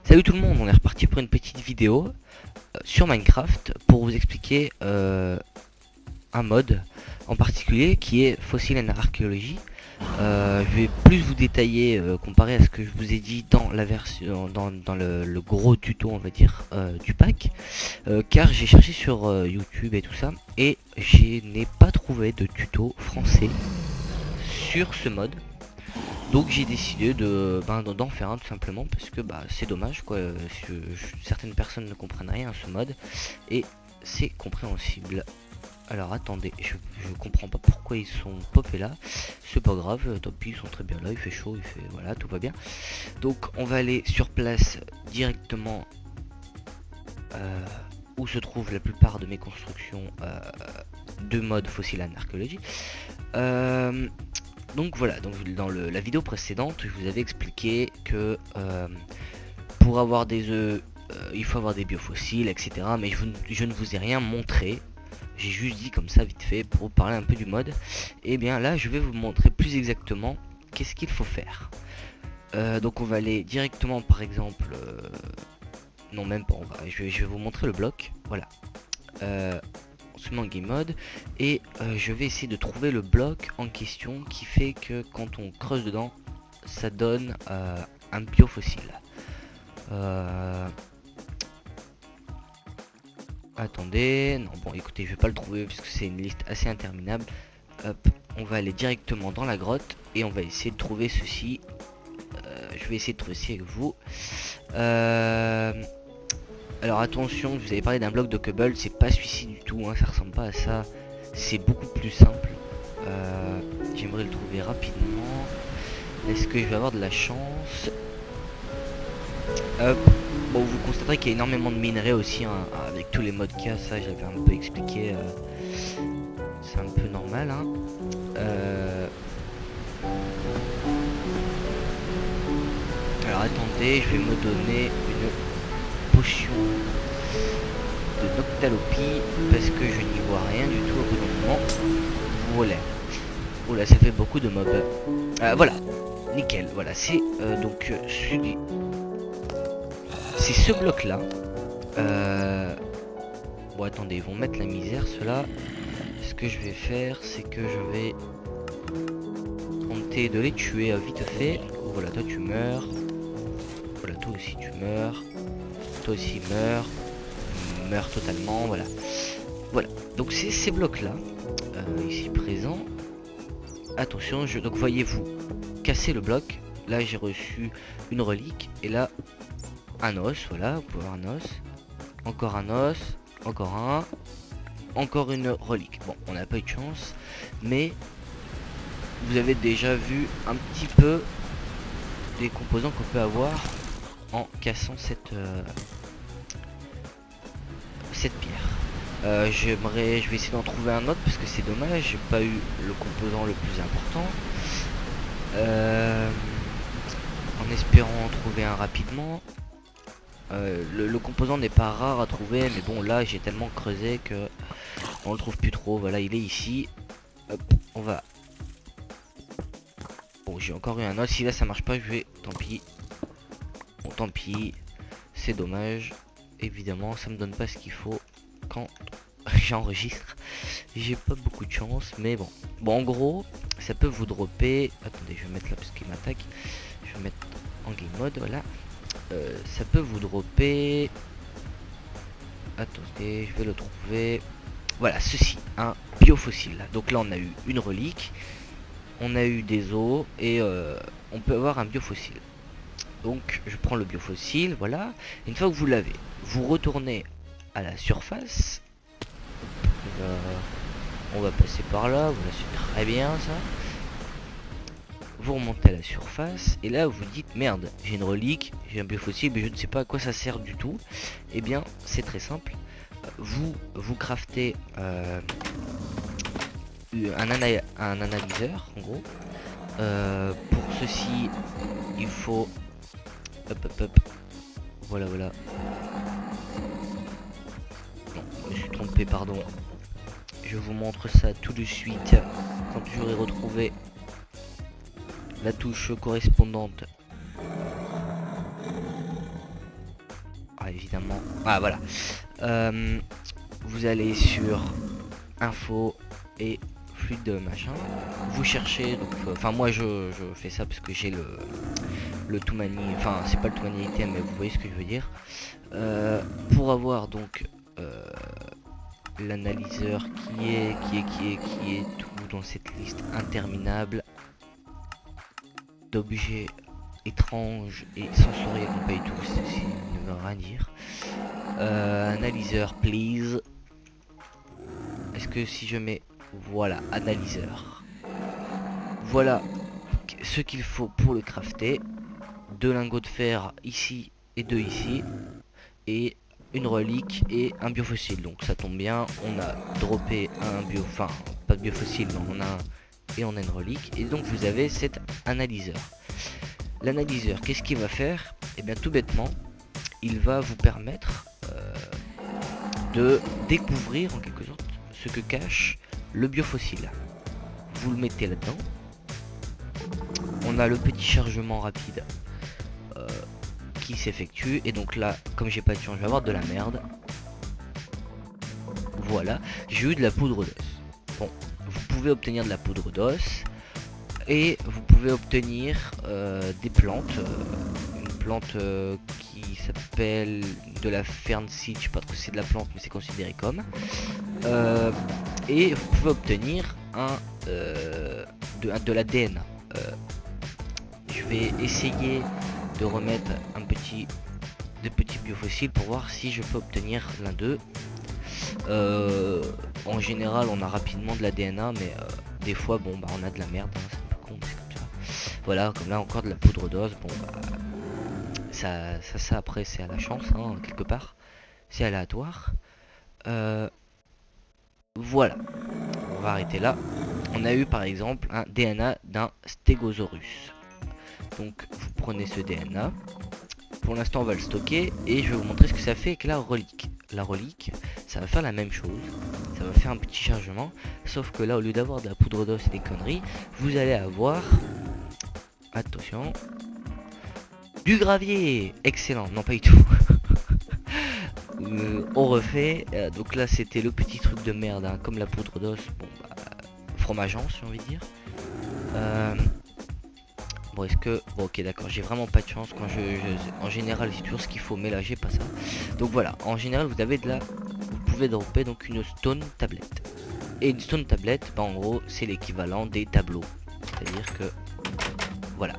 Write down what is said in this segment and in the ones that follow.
Salut tout le monde, on est reparti pour une petite vidéo sur Minecraft pour vous expliquer un mode en particulier qui est Fossil and Archaeology. Je vais plus vous détailler comparé à ce que je vous ai dit dans la version, dans le gros tuto on va dire du pack, car j'ai cherché sur YouTube et tout ça et je n'ai pas trouvé de tuto français sur ce mode. Donc j'ai décidé d'en faire un tout simplement parce que c'est dommage quoi, certaines personnes ne comprennent rien à ce mode et c'est compréhensible. Alors attendez, je comprends pas pourquoi ils sont popés là, c'est pas grave, tant pis, ils sont très bien là, il fait chaud, voilà, tout va bien. Donc on va aller sur place directement où se trouvent la plupart de mes constructions de mode Fossil and Archaeology. Donc voilà, donc dans la vidéo précédente, je vous avais expliqué que pour avoir des œufs, il faut avoir des biofossiles, etc. Mais je ne vous ai rien montré. J'ai juste dit comme ça vite fait pour vous parler un peu du mode. Et bien là, je vais vous montrer plus exactement qu'est-ce qu'il faut faire. Donc on va aller directement par exemple... non même pas, je vais vous montrer le bloc. Voilà. En game mode et je vais essayer de trouver le bloc en question qui fait que quand on creuse dedans ça donne un biofossile. Attendez, non bon écoutez, je vais pas le trouver parce que c'est une liste assez interminable. Hop, on va aller directement dans la grotte et on va essayer de trouver ceci. Je vais essayer de trouver ceci avec vous. Alors attention, je vous avais parlé d'un bloc de cobble, c'est pas celui-ci du tout, hein, ça ressemble pas à ça. C'est beaucoup plus simple. J'aimerais le trouver rapidement. Est-ce que je vais avoir de la chance? Bon, vous constaterez qu'il y a énormément de minerais aussi, hein, avec tous les modes qu'il y a, ça j'avais un peu expliqué. C'est un peu normal. Hein. Alors attendez, je vais me donner une potion de Noctalopie parce que je n'y vois rien du tout au bout d'un moment. Voilà. Oh là, ça fait beaucoup de mobs. Voilà, nickel. Voilà, c'est donc c'est ce bloc là. Bon, attendez, ils vont mettre la misère ceux-là. Ce que je vais faire, c'est que je vais tenter de les tuer vite fait. Voilà, toi tu meurs. Voilà, toi aussi tu meurs. Toi aussi meurt totalement, voilà. Voilà, donc c'est ces blocs là ici présents. Attention, donc voyez-vous casser le bloc. Là j'ai reçu une relique et là un os. Voilà, vous pouvez avoir un os, encore un os, encore un, encore une relique. Bon, on n'a pas eu de chance, mais vous avez déjà vu un petit peu des composants qu'on peut avoir en cassant cette pierre. Je vais essayer d'en trouver un autre parce que c'est dommage, j'ai pas eu le composant le plus important. En espérant en trouver un rapidement. Le composant n'est pas rare à trouver, mais bon là j'ai tellement creusé que on le trouve plus trop. Voilà, il est ici. Hop, on va. Bon, j'ai encore eu un os. Si là ça marche pas, je vais. Tant pis. Bon, tant pis. C'est dommage. Évidemment, ça me donne pas ce qu'il faut quand j'enregistre. J'ai pas beaucoup de chance, mais bon. Bon, en gros, ça peut vous dropper. Attendez, je vais mettre là parce qu'il m'attaque. Je vais mettre en game mode, voilà. Ça peut vous dropper. Attendez, je vais le trouver. Voilà, ceci, un biofossile. Donc là, on a eu une relique, on a eu des os et on peut avoir un biofossile. Donc je prends le biofossile, voilà. Une fois que vous l'avez, vous retournez à la surface. On va passer par là, voilà, c'est très bien ça. Vous remontez à la surface et là vous dites merde, j'ai une relique, j'ai un biofossile, mais je ne sais pas à quoi ça sert du tout. Et bien c'est très simple. Vous craftez un analyseur en gros. Pour ceci, il faut hop. Voilà. Non, je me suis trompé, pardon. Je vous montre ça tout de suite quand j'aurai retrouvé la touche correspondante évidemment. Ah voilà. Vous allez sur info et fluide machin. Vous cherchez donc, enfin moi je fais ça parce que j'ai le Toumani, enfin c'est pas le Toumani item mais vous voyez ce que je veux dire. Pour avoir donc l'analyseur qui est tout dans cette liste interminable d'objets étranges et sensoriels qu'on paye tous, ceci ne veut rien dire. Analyseur please. Est-ce que si je mets voilà analyseur, voilà ce qu'il faut pour le crafter. 2 lingots de fer ici et 2 ici, et une relique et un biofossile. Donc ça tombe bien, on a droppé un enfin pas de biofossile, mais on a un et on a une relique, et donc vous avez cet analyseur. L'analyseur, qu'est-ce qu'il va faire? Et bien tout bêtement, il va vous permettre de découvrir en quelque sorte ce que cache le biofossile. Vous le mettez là-dedans. On a le petit chargement rapide qui s'effectue, et donc là, comme j'ai pas de chance, je vais avoir de la merde. Voilà, j'ai eu de la poudre d'os. Bon, vous pouvez obtenir de la poudre d'os et vous pouvez obtenir des plantes. Une plante qui s'appelle de la fernseed, je sais pas trop si c'est de la plante, mais c'est considéré comme. Et vous pouvez obtenir de la DNA. Je vais essayer de remettre des petits biofossiles pour voir si je peux obtenir l'un d'eux. En général on a rapidement de la DNA, mais des fois bon bah on a de la merde, hein, c'est un peu con mais c'est comme ça. Voilà, comme là encore de la poudre d'os, bon bah ça après c'est à la chance, hein, quelque part, c'est aléatoire. Voilà, on va arrêter là. On a eu par exemple un DNA d'un stégosaurus. Donc vous prenez ce DNA, pour l'instant on va le stocker, et je vais vous montrer ce que ça fait avec la relique. La relique, ça va faire la même chose, ça va faire un petit chargement, sauf que là au lieu d'avoir de la poudre d'os et des conneries, vous allez avoir, attention, du gravier. Excellent, non pas du tout. On refait, donc là c'était le petit truc de merde, hein, comme la poudre d'os, bon bah, fromageant si on veut dire. Bon, est-ce que... Bon, ok, d'accord, j'ai vraiment pas de chance quand en général, c'est toujours ce qu'il faut, mais là, j'ai pas ça. Donc voilà, en général, vous avez de la... Vous pouvez dropper donc une stone tablette. Et une stone tablette, bah, en gros, c'est l'équivalent des tableaux. C'est-à-dire que... Voilà.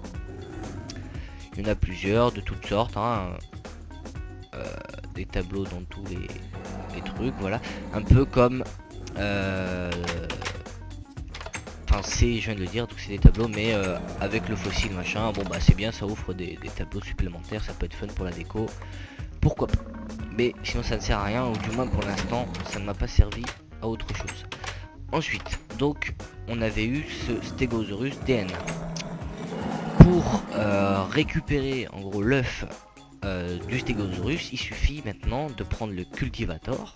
Il y en a plusieurs, de toutes sortes, hein. Des tableaux dans tous les trucs, voilà. Un peu comme... je viens de le dire, donc c'est des tableaux mais avec le fossile machin, bon bah c'est bien, ça offre des tableaux supplémentaires, ça peut être fun pour la déco, pourquoi pas, mais sinon ça ne sert à rien, ou du moins pour l'instant ça ne m'a pas servi à autre chose. Ensuite, donc on avait eu ce Stegosaurus DNA. Pour récupérer en gros l'œuf du Stegosaurus, il suffit maintenant de prendre le cultivator.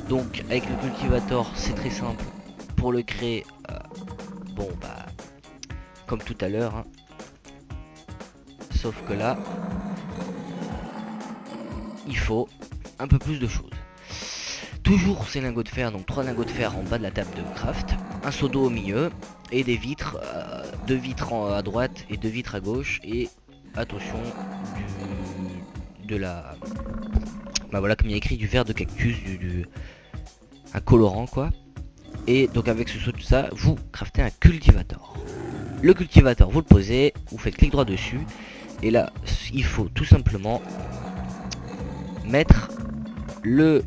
Donc avec le cultivator c'est très simple, pour le créer bon bah comme tout à l'heure, hein. Sauf que là il faut un peu plus de choses. Toujours ces lingots de fer, donc 3 lingots de fer en bas de la table de craft, un seau d'eau au milieu et des vitres, 2 vitres à droite et 2 vitres à gauche, et attention bah voilà, comme il y a écrit, du verre de cactus, un colorant quoi. Et donc avec ce saut, tout ça, vous craftez un cultivator. Le cultivator, vous le posez, vous faites clic droit dessus, et là il faut tout simplement mettre le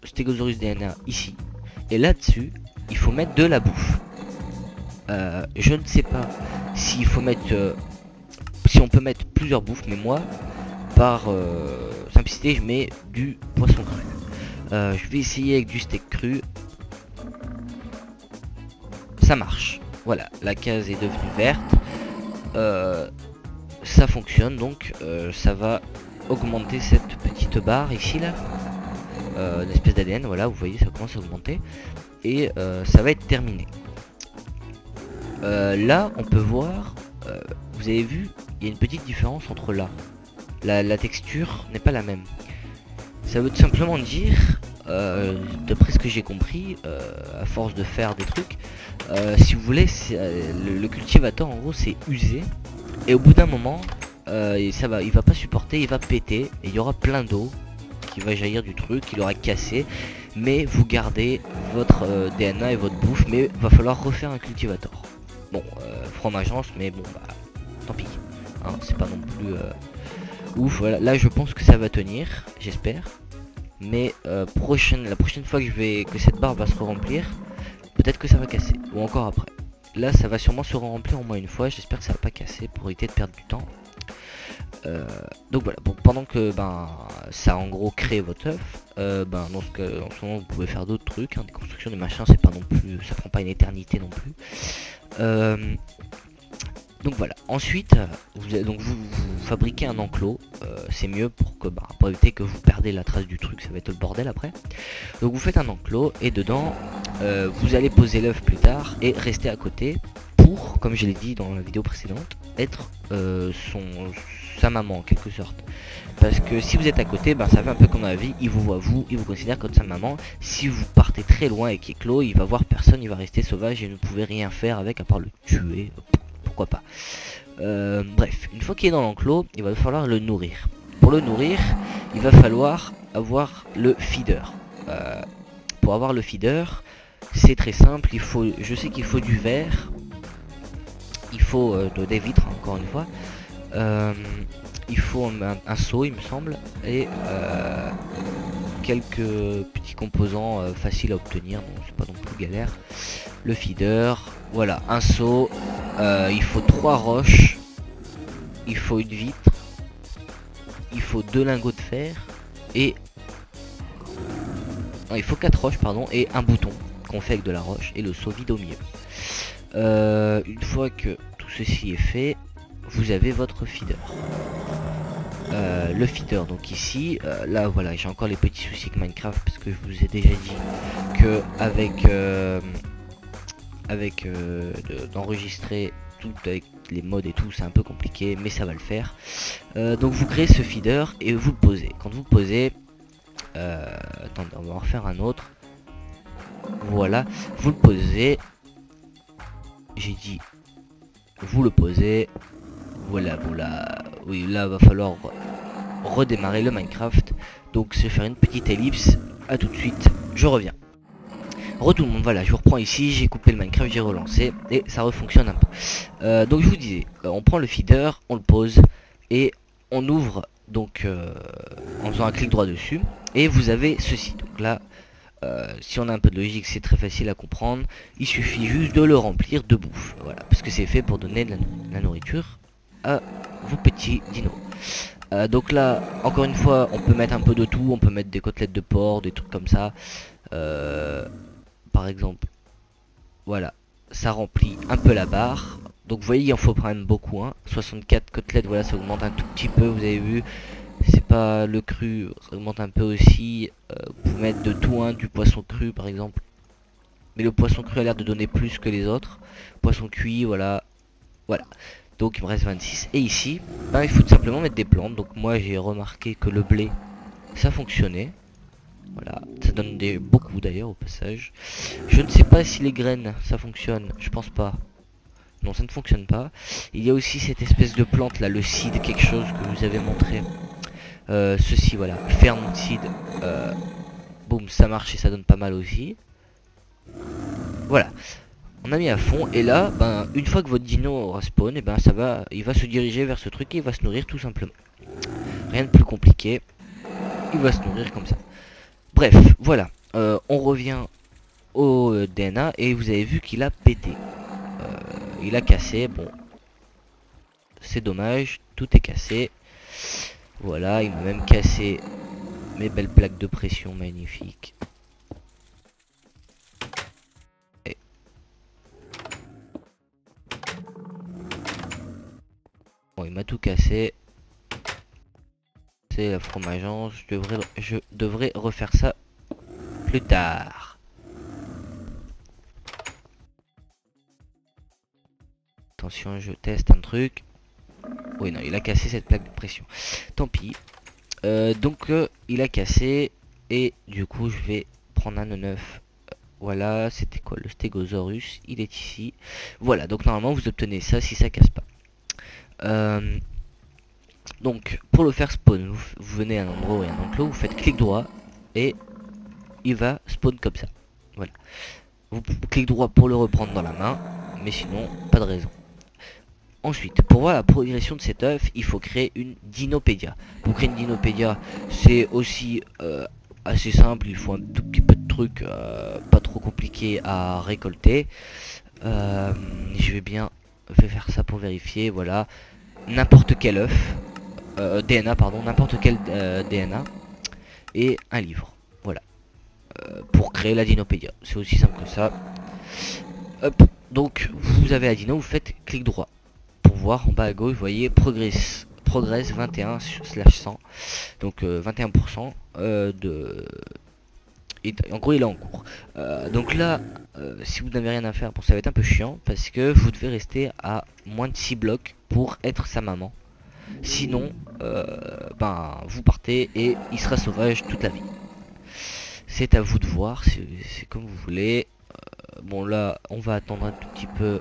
Stegosaurus DNA ici, et là-dessus il faut mettre de la bouffe. Je ne sais pas s'il faut mettre si on peut mettre plusieurs bouffes, mais moi par simplicité je mets du poisson cru. Je vais essayer avec du steak cru. Ça marche, voilà, la case est devenue verte, ça fonctionne, donc ça va augmenter cette petite barre ici là, une espèce d'ADN, voilà, vous voyez ça commence à augmenter, et ça va être terminé. Là on peut voir, vous avez vu, il y a une petite différence entre là, la texture n'est pas la même. Ça veut tout simplement dire, d'après ce que j'ai compris, à force de faire des trucs, si vous voulez, le cultivateur en gros c'est usé, et au bout d'un moment, il va pas supporter, il va péter, et il y aura plein d'eau qui va jaillir du truc, il aura cassé, mais vous gardez votre DNA et votre bouffe, mais va falloir refaire un cultivateur. Bon, fromagence, mais bon, bah, tant pis, hein, c'est pas non plus ouf. Voilà, là je pense que ça va tenir, j'espère. Mais la prochaine fois que cette barre va se remplir, peut-être que ça va casser, ou encore après. Là ça va sûrement se remplir au moins une fois, j'espère que ça va pas casser pour éviter de perdre du temps. Donc voilà, bon, pendant que ça en gros crée votre œuf, dans ce moment vous pouvez faire d'autres trucs, hein, des constructions, des machins, c'est pas non plus, ça prend pas une éternité non plus. Donc voilà, ensuite vous fabriquez un enclos, c'est mieux pour éviter que vous perdez la trace du truc, ça va être le bordel après. Donc vous faites un enclos et dedans vous allez poser l'œuf plus tard et rester à côté pour, comme je l'ai dit dans la vidéo précédente, être sa maman en quelque sorte. Parce que si vous êtes à côté, ça fait un peu comme dans la vie, il vous voit vous, il vous considère comme sa maman. Si vous partez très loin et qu'il est clos, il va voir personne, il va rester sauvage et ne pouvez rien faire avec à part le tuer. Pourquoi pas. Bref, une fois qu'il est dans l'enclos, il va falloir le nourrir. Pour le nourrir, il va falloir avoir le feeder. Pour avoir le feeder, c'est très simple. Je sais qu'il faut du verre, il faut des vitres encore une fois. Il faut un seau, il me semble, et quelques petits composants faciles à obtenir, donc c'est pas non plus galère. Le feeder, voilà, un seau, il faut 3 roches, il faut une vitre, il faut 2 lingots de fer, et non, il faut 4 roches, pardon, et un bouton qu'on fait avec de la roche, et le seau vide au milieu. Une fois que tout ceci est fait, vous avez votre feeder. Le feeder, donc ici, là voilà, j'ai encore les petits soucis avec Minecraft parce que je vous ai déjà dit que d'enregistrer tout avec les mods et tout, c'est un peu compliqué, mais ça va le faire. Donc vous créez ce feeder et vous le posez. Quand vous le posez, attendez, on va en refaire un autre. Voilà, vous le posez. J'ai dit, vous le posez. Voilà, oui, là va falloir redémarrer le Minecraft. Donc je vais faire une petite ellipse. À tout de suite, je reviens. Tout le monde, voilà, je vous reprends ici, j'ai coupé le Minecraft, j'ai relancé et ça refonctionne un peu. Donc je vous disais, on prend le feeder, on le pose et on ouvre donc en faisant un clic droit dessus et vous avez ceci. Donc là, si on a un peu de logique, c'est très facile à comprendre. Il suffit juste de le remplir de bouffe, voilà, parce que c'est fait pour donner de la nourriture à vos petits dinos. Donc là, encore une fois, on peut mettre un peu de tout, on peut mettre des côtelettes de porc, des trucs comme ça. Par exemple, voilà, ça remplit un peu la barre. Donc vous voyez, il en faut quand même beaucoup, hein. 64 côtelettes, voilà, ça augmente un tout petit peu, vous avez vu. C'est pas le cru, ça augmente un peu aussi. Vous pouvez mettre de tout, hein, du poisson cru par exemple. Mais le poisson cru a l'air de donner plus que les autres. Poisson cuit, voilà. Voilà. Donc il me reste 26. Et ici, il faut tout simplement mettre des plantes. Donc moi j'ai remarqué que le blé, ça fonctionnait. Voilà, ça donne beaucoup d'ailleurs au passage. Je ne sais pas si les graines ça fonctionne, je pense pas. Non, ça ne fonctionne pas. Il y a aussi cette espèce de plante là, le seed, quelque chose que je vous avais montré. Ceci, voilà, ferme seed. Boum, ça marche et ça donne pas mal aussi. Voilà, on a mis à fond et là, une fois que votre dino aura spawn, et il va se diriger vers ce truc et il va se nourrir tout simplement. Rien de plus compliqué. Il va se nourrir comme ça. Bref, voilà, on revient au DNA et vous avez vu qu'il a pété. Il a cassé, bon, c'est dommage, tout est cassé. Voilà, il m'a même cassé mes belles plaques de pression magnifiques. Et... bon, il m'a tout cassé. C'est la fromageance, je devrais refaire ça plus tard. Attention, je teste un truc. Oui, non, il a cassé cette plaque de pression. Tant pis. Il a cassé et du coup je vais prendre un nœud 9. Voilà, c'était quoi le Stegosaurus, il est ici. Voilà, donc normalement vous obtenez ça si ça casse pas. Donc pour le faire spawn, vous venez à un endroit où il y a un enclos, vous faites clic droit et il va spawn comme ça. Voilà. Vous cliquez droit pour le reprendre dans la main, mais sinon pas de raison. Ensuite, pour voir la progression de cet œuf, il faut créer une Dinopédia. Pour créer une Dinopédia, c'est aussi assez simple, il faut un tout petit peu de trucs pas trop compliqués à récolter. Je vais faire ça pour vérifier, voilà. N'importe quel œuf, DNA pardon, n'importe quel DNA et un livre, voilà. Pour créer la Dinopédia, c'est aussi simple que ça. Hop, donc vous avez la Dino, vous faites clic droit. Pour voir en bas à gauche, vous voyez progresse 21/100, donc 21% de... Et en gros il est en cours. Donc là, si vous n'avez rien à faire, bon, ça va être un peu chiant parce que vous devez rester à moins de 6 blocs pour être sa maman. Sinon, ben vous partez et il sera sauvage toute la vie. C'est à vous de voir, c'est comme vous voulez. Bon là, on va attendre un tout petit peu,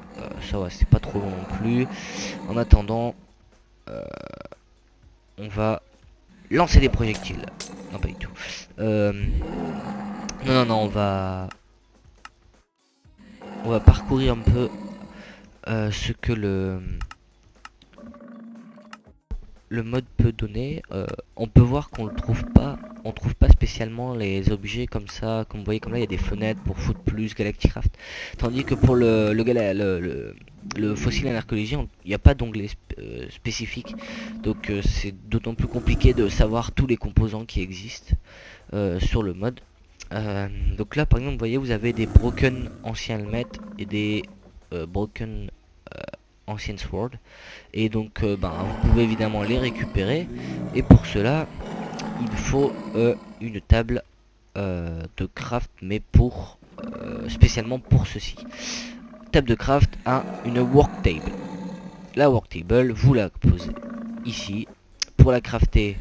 ça va, c'est pas trop long non plus. En attendant, on va lancer des projectiles. Non, pas du tout. Non, on va parcourir un peu ce que le mode peut donner. On peut voir qu'on le trouve pas. On trouve pas spécialement les objets comme ça. Comme vous voyez, comme là, il y a des fenêtres pour Foot Plus, Galacticraft. Tandis que pour le fossile en archéologie, il n'y a pas d'onglet spécifique. Donc c'est d'autant plus compliqué de savoir tous les composants qui existent sur le mode. Donc là, par exemple, vous voyez, vous avez des broken anciens helmets et des broken anciennes sword. Et donc, vous pouvez évidemment les récupérer. Et pour cela, il faut une table de craft, mais pour spécialement pour ceci. Table de craft à une work table. La work table, vous la posez ici. Pour la crafter,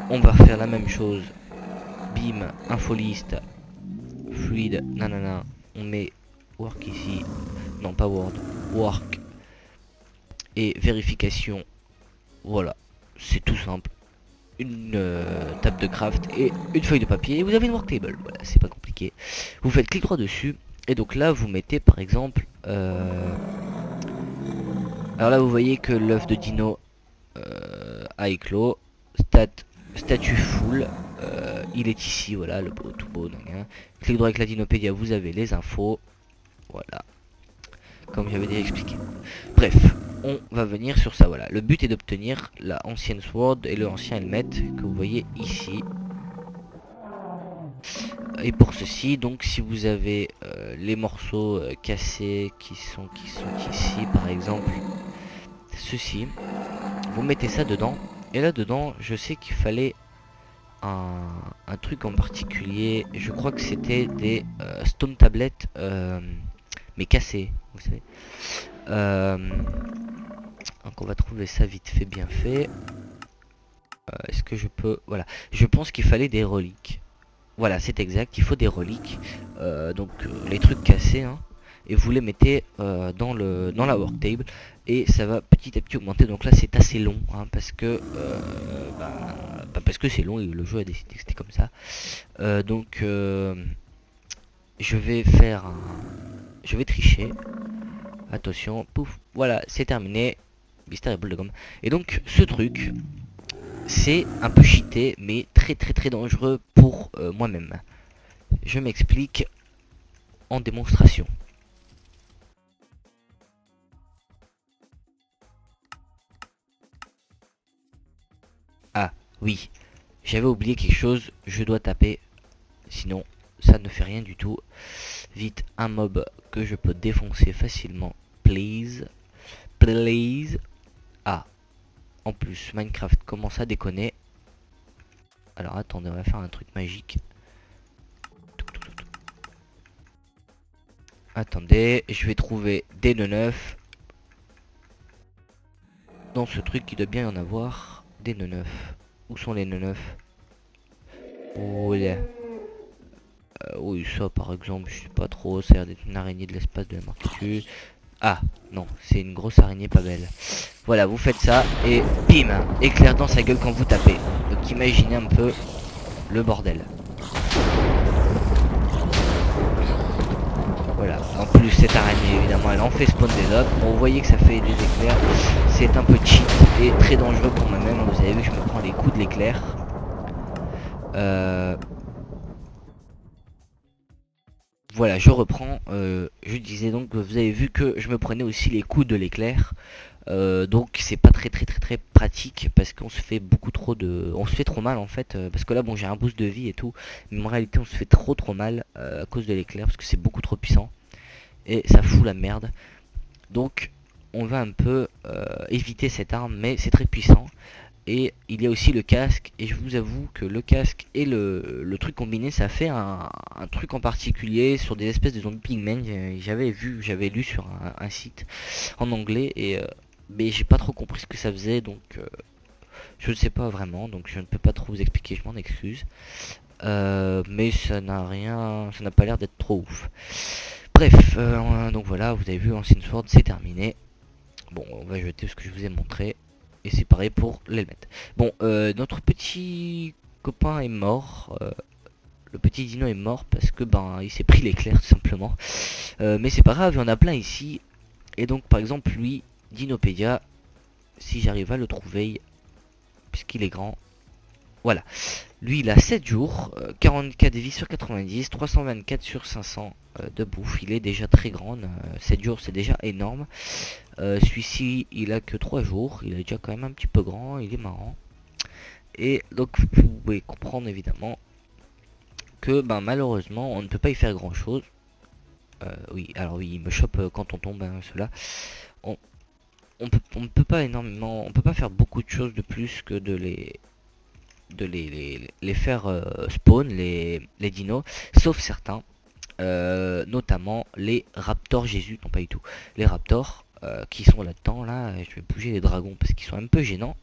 on va faire la même chose. Bim, infoliste, fluide, nanana. On met work ici. Non, pas word. Work. Et vérification. Voilà. C'est tout simple. Une table de craft et une feuille de papier. Et vous avez une work table. Voilà, c'est pas compliqué. Vous faites clic droit dessus. Et donc là, vous mettez par exemple... Alors là, vous voyez que l'œuf de Dino a éclos. Statut full. Il est ici, voilà, le beau, tout beau. Clic droit avec la Dinopédia, vous avez les infos. Voilà. Comme j'avais déjà expliqué. Bref, on va venir sur ça, voilà. Le but est d'obtenir la ancienne sword et le ancien helmet que vous voyez ici. Et pour ceci, donc si vous avez les morceaux cassés qui sont ici, par exemple, ceci, vous mettez ça dedans. Et là dedans, je sais qu'il fallait un truc en particulier. Je crois que c'était des stone tablets, mais cassés, vous savez. Donc on va trouver ça vite fait, bien fait. Est-ce que je peux... Voilà, je pense qu'il fallait des reliques. Voilà, c'est exact, il faut des reliques. Les trucs cassés, hein, et vous les mettez dans la work table. Et ça va petit à petit augmenter. Donc là c'est assez long, hein, parce que parce que c'est long et le jeu a décidé que c'était comme ça. Je vais faire je vais tricher. Attention, pouf, voilà, c'est terminé. Mystère et boule de gomme. Et donc ce truc, c'est un peu cheaté, mais très dangereux pour moi-même. Je m'explique en démonstration. Ah, oui, j'avais oublié quelque chose, je dois taper, sinon ça ne fait rien du tout. Vite, un mob que je peux défoncer facilement, please. Ah, en plus, Minecraft commence à déconner. Alors attendez, on va faire un truc magique. Attendez, je vais trouver des nœuds neufs. Dans ce truc, il doit bien y en avoir des nœuds neufs. Où sont les neufs? Oh là. Oui, ça par exemple, je sais pas trop, ça a l'air d'être une araignée de l'espace de la marque dessus. Ah, non, c'est une grosse araignée pas belle. Voilà, vous faites ça et bim, éclair dans sa gueule quand vous tapez. Donc imaginez un peu le bordel. Voilà, en plus cette araignée évidemment elle en fait spawn des autres. Bon, vous voyez que ça fait des éclairs, c'est un peu cheat et très dangereux pour moi-même. Vous avez vu que je me prends les coups de l'éclair. Voilà, je reprends. Je disais donc que vous avez vu que je me prenais aussi les coups de l'éclair. Donc c'est pas très pratique parce qu'on se fait beaucoup trop de... On se fait trop mal en fait. Parce que là bon j'ai un boost de vie et tout. Mais en réalité on se fait trop mal à cause de l'éclair parce que c'est beaucoup trop puissant. Et ça fout la merde. Donc on va un peu éviter cette arme, mais c'est très puissant. Et il y a aussi le casque, et je vous avoue que le casque et le truc combiné, ça fait un truc en particulier sur des espèces de zombies pigmen. J'avais lu sur un site en anglais, et mais j'ai pas trop compris ce que ça faisait, donc je ne sais pas vraiment, donc je ne peux pas trop vous expliquer, je m'en excuse. Mais ça n'a pas l'air d'être trop ouf. Bref, donc voilà, vous avez vu, Ancient Sword, c'est terminé. Bon, on va jeter ce que je vous ai montré. Et c'est pareil pour l'helmet. Bon, notre petit copain est mort. Le petit dino est mort parce que ben il s'est pris l'éclair tout simplement. Mais c'est pas grave, il y en a plein ici. Et donc par exemple lui, Dinopédia, si j'arrive à le trouver, puisqu'il est grand. Voilà. Lui il a 7 jours, 44 de vie sur 90, 324 sur 500 de bouffe. Il est déjà très grand, 7 jours c'est déjà énorme. Celui-ci il a que 3 jours, il est déjà quand même un petit peu grand, il est marrant. Et donc vous pouvez comprendre évidemment que ben, malheureusement on ne peut pas y faire grand chose. Oui, alors oui, il me chope quand on tombe, hein, cela. On ne peut pas énormément, on peut pas faire beaucoup de choses de plus que de les faire spawn, les dinos, sauf certains. Notamment les raptors Jésus, non pas du tout, les raptors qui sont là-dedans, là, je vais bouger les dragons parce qu'ils sont un peu gênants.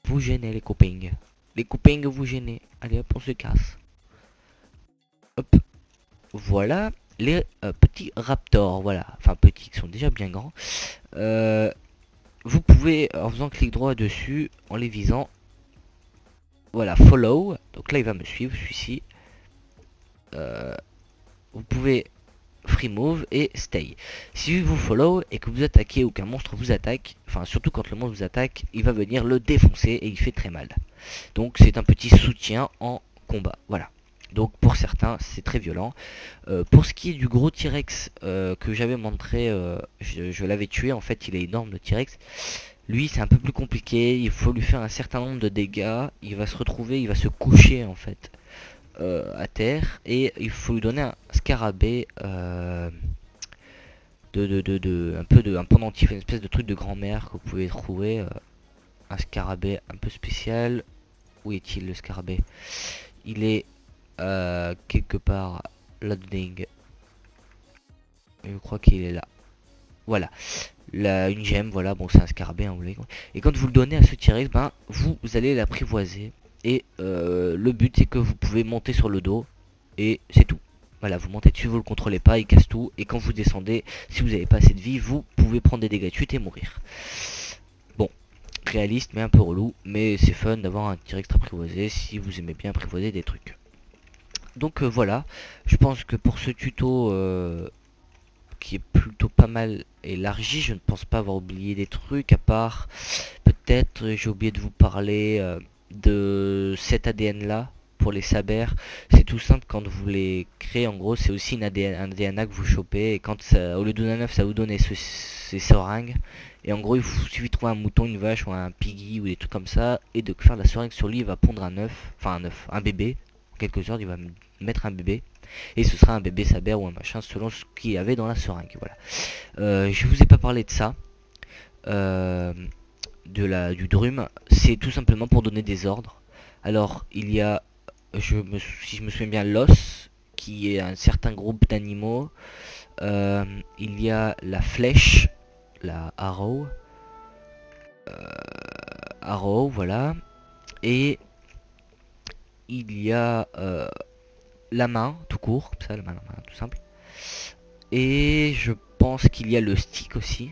Vous gênez les copains. Les copains vous gênez. Allez hop, on se casse. Hop. Voilà les petits raptors, voilà. Enfin petits qui sont déjà bien grands. Vous pouvez, en faisant clic droit dessus, en les visant, voilà, follow. Donc là il va me suivre, celui-ci. Vous pouvez free move et stay. Si vous follow et que vous attaquez ou qu'un monstre vous attaque, enfin surtout quand le monstre vous attaque, il va venir le défoncer et il fait très mal. Donc c'est un petit soutien en combat, voilà. Donc pour certains c'est très violent. Pour ce qui est du gros T-Rex que j'avais montré, je l'avais tué, en fait il est énorme le T-Rex. Lui c'est un peu plus compliqué, il faut lui faire un certain nombre de dégâts, il va se retrouver, il va se coucher en fait. À terre et il faut lui donner un scarabée un pendentif, une espèce de truc de grand-mère que vous pouvez trouver, un scarabée un peu spécial. Où est-il le scarabée? Il est quelque part loading. Je crois qu'il est là. Voilà, une gemme, voilà, bon c'est un scarabée, hein, vous voulez. Et quand vous le donnez à ce T-Rex, ben vous allez l'apprivoiser. Et le but c'est que vous pouvez monter sur le dos. Et c'est tout. Voilà, vous montez dessus, vous le contrôlez pas, il casse tout. Et quand vous descendez, si vous n'avez pas assez de vie, vous pouvez prendre des dégâts de chute et mourir. Bon, réaliste mais un peu relou. Mais c'est fun d'avoir un T-Rex apprivoisé si vous aimez bien apprivoiser des trucs. Donc voilà, je pense que pour ce tuto qui est plutôt pas mal élargi, je ne pense pas avoir oublié des trucs, à part peut-être j'ai oublié de vous parler de cet ADN là pour les sabers. C'est tout simple, quand vous les créez en gros c'est aussi un ADN que vous chopez, et quand ça, au lieu de 9 ça vous donne ces seringues, et en gros il vous suffit de trouver un mouton, une vache ou un piggy ou des trucs comme ça, et de faire la seringue sur lui, il va pondre un œuf, enfin un œuf, un bébé, en quelque sorte il va mettre un bébé. Et ce sera un bébé saber ou un machin selon ce qu'il y avait dans la seringue. Voilà. Je vous ai pas parlé de ça. Du drum. C'est tout simplement pour donner des ordres. Alors il y a, si je me souviens bien, l'os, qui est un certain groupe d'animaux. Il y a la flèche, la arrow. Arrow, voilà. Et il y a la main tout court, comme ça, la main tout simple. Et je pense qu'il y a le stick aussi,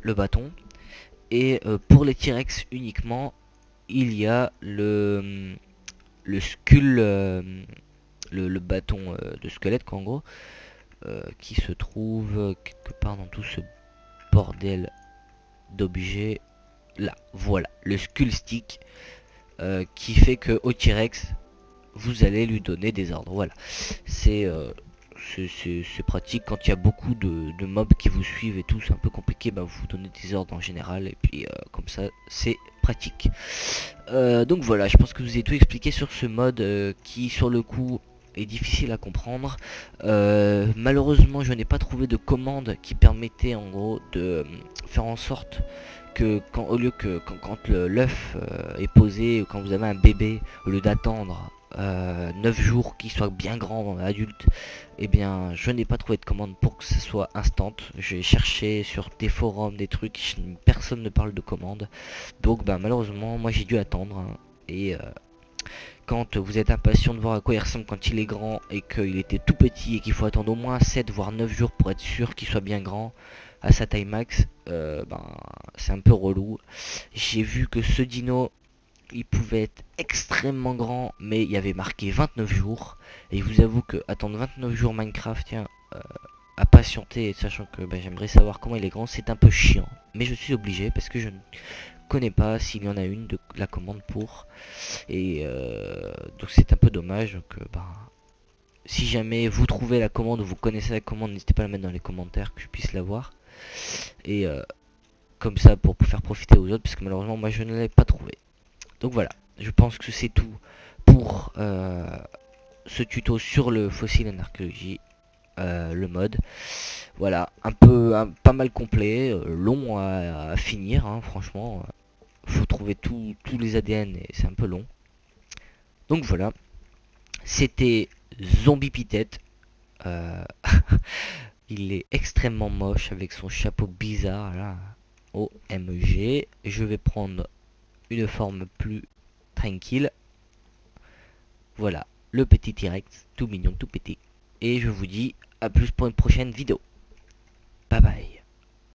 le bâton. Et pour les T-Rex uniquement, il y a le skull, le bâton de squelette quoi, en gros, qui se trouve quelque part dans tout ce bordel d'objets là. Voilà, le skull stick qui fait que au T-Rex vous allez lui donner des ordres. Voilà, c'est pratique quand il y a beaucoup de mobs qui vous suivent et tout, c'est un peu compliqué, bah vous donnez des ordres en général et puis comme ça c'est pratique. Donc voilà, je pense que je vous ai tout expliqué sur ce mode qui sur le coup est difficile à comprendre. Malheureusement je n'ai pas trouvé de commande qui permettait en gros de faire en sorte que au lieu que quand l'œuf est posé, quand vous avez un bébé, au lieu d'attendre 9 jours qu'il soit bien grand adulte, et bien je n'ai pas trouvé de commande pour que ce soit instant. J'ai cherché sur des forums des trucs, personne ne parle de commande, donc bah malheureusement moi j'ai dû attendre hein. Et quand vous êtes impatient de voir à quoi il ressemble quand il est grand et qu'il était tout petit et qu'il faut attendre au moins 7 voire 9 jours pour être sûr qu'il soit bien grand à sa taille max, c'est un peu relou. J'ai vu que ce dino il pouvait être extrêmement grand, mais il y avait marqué 29 jours. Et je vous avoue que attendre 29 jours Minecraft, tiens, à patienter, sachant que j'aimerais savoir comment il est grand, c'est un peu chiant. Mais je suis obligé parce que je ne connais pas s'il y en a une de la commande pour. Et donc c'est un peu dommage. Donc si jamais vous trouvez la commande ou vous connaissez la commande, n'hésitez pas à la mettre dans les commentaires que je puisse la voir. Et comme ça pour faire profiter aux autres, parce que malheureusement moi je ne l'ai pas trouvé. Donc voilà, je pense que c'est tout pour ce tuto sur le fossile en archéologie, le mode. Voilà, pas mal complet, long à finir, hein, franchement. Faut trouver tous les ADN et c'est un peu long. Donc voilà, c'était Zombie Pitette. Il est extrêmement moche avec son chapeau bizarre là. OMG, je vais prendre une forme plus tranquille. Voilà, le petit T-Rex, tout mignon, tout petit. Et je vous dis à plus pour une prochaine vidéo. Bye bye.